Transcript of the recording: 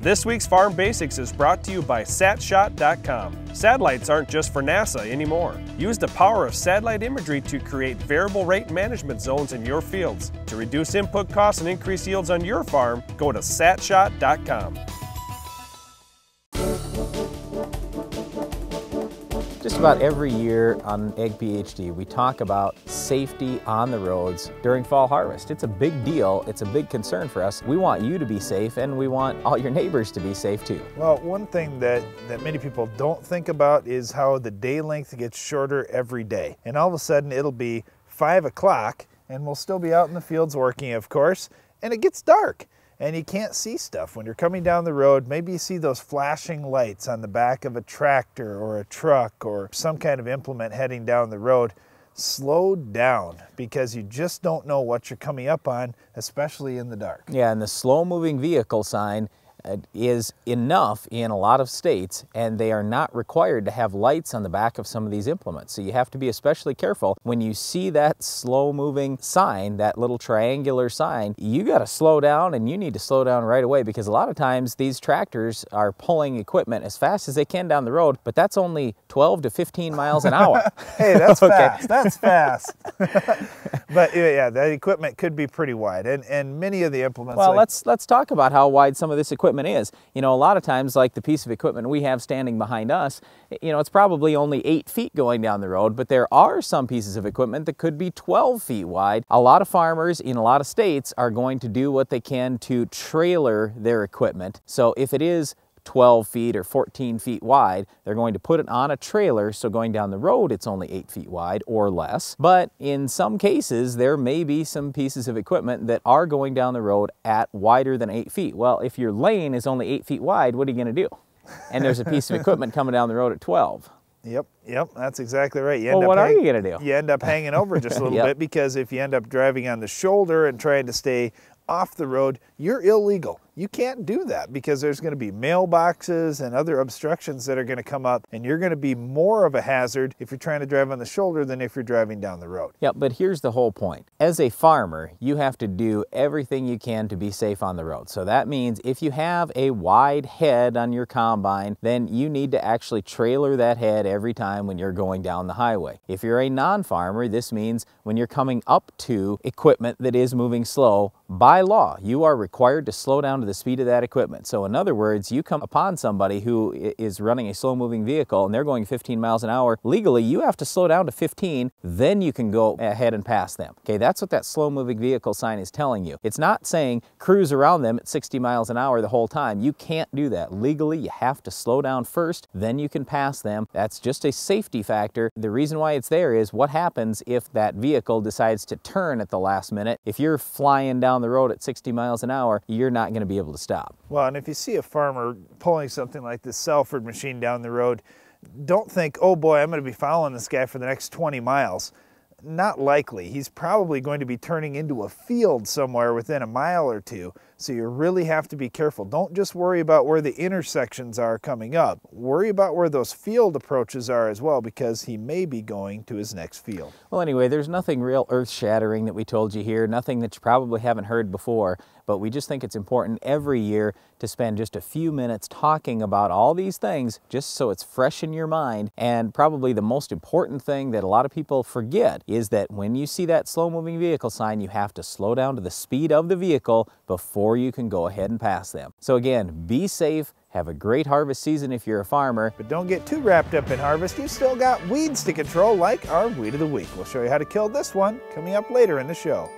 This week's Farm Basics is brought to you by satshot.com. Satellites aren't just for NASA anymore. Use the power of satellite imagery to create variable rate management zones in your fields. To reduce input costs and increase yields on your farm, go to satshot.com. Just about every year on Ag PhD, we talk about safety on the roads during fall harvest. It's a big deal. It's a big concern for us. We want you to be safe, and we want all your neighbors to be safe too. Well, one thing that many people don't think about is how the day length gets shorter every day. And all of a sudden it'll be 5 o'clock and we'll still be out in the fields working, of course, and it gets dark. And you can't see stuff. When you're coming down the road, maybe you see those flashing lights on the back of a tractor or a truck or some kind of implement heading down the road. Slow down, because you just don't know what you're coming up on, especially in the dark. Yeah, and the slow-moving vehicle sign is enough in a lot of states, and they are not required to have lights on the back of some of these implements. So you have to be especially careful when you see that slow-moving sign, that little triangular sign. You got to slow down, and you need to slow down right away, because a lot of times these tractors are pulling equipment as fast as they can down the road, but that's only 12 to 15 miles an hour. Hey, that's fast. That's fast. But yeah, that equipment could be pretty wide, and many of the implements. Well, let's talk about how wide some of this equipment is. You know, a lot of times, like the piece of equipment we have standing behind us, you know, it's probably only 8 feet going down the road, but there are some pieces of equipment that could be 12 feet wide. A lot of farmers in a lot of states are going to do what they can to trailer their equipment. So if it is 12 feet or 14 feet wide, they're going to put it on a trailer, so going down the road it's only 8 feet wide or less. But in some cases there may be some pieces of equipment that are going down the road at wider than 8 feet. Well, if your lane is only 8 feet wide, what are you going to do? And there's a piece of equipment coming down the road at 12. Yep, that's exactly right. Well, what are you going to do? You end up hanging over just a little bit, because if you end up driving on the shoulder and trying to stay off the road, you're illegal. You can't do that, because there's going to be mailboxes and other obstructions that are going to come up, and you're going to be more of a hazard if you're trying to drive on the shoulder than if you're driving down the road. Yeah, but here's the whole point. As a farmer, you have to do everything you can to be safe on the road. So that means if you have a wide head on your combine, then you need to actually trailer that head every time when you're going down the highway. If you're a non-farmer, this means when you're coming up to equipment that is moving slow, by law, you are required to slow down to the speed of that equipment. So in other words, you come upon somebody who is running a slow-moving vehicle and they're going 15 miles an hour, legally you have to slow down to 15, then you can go ahead and pass them. Okay, that's what that slow-moving vehicle sign is telling you. It's not saying cruise around them at 60 miles an hour the whole time. You can't do that. Legally, you have to slow down first, then you can pass them. That's just a safety factor. The reason why it's there is what happens if that vehicle decides to turn at the last minute. If you're flying down the road at 60 miles an hour, you're not going to be able to stop. Well, and if you see a farmer pulling something like this Salford machine down the road, don't think, oh boy, I'm going to be following this guy for the next 20 miles. Not likely. He's probably going to be turning into a field somewhere within a mile or two. So you really have to be careful. Don't just worry about where the intersections are coming up. Worry about where those field approaches are as well, because he may be going to his next field. Well, anyway, there's nothing real earth-shattering that we told you here, nothing that you probably haven't heard before, but we just think it's important every year to spend just a few minutes talking about all these things, just so it's fresh in your mind. And probably the most important thing that a lot of people forget is that when you see that slow-moving vehicle sign, you have to slow down to the speed of the vehicle before you can go ahead and pass them. So again, be safe, have a great harvest season if you're a farmer. But don't get too wrapped up in harvest. You've still got weeds to control, like our Weed of the Week. We'll show you how to kill this one coming up later in the show.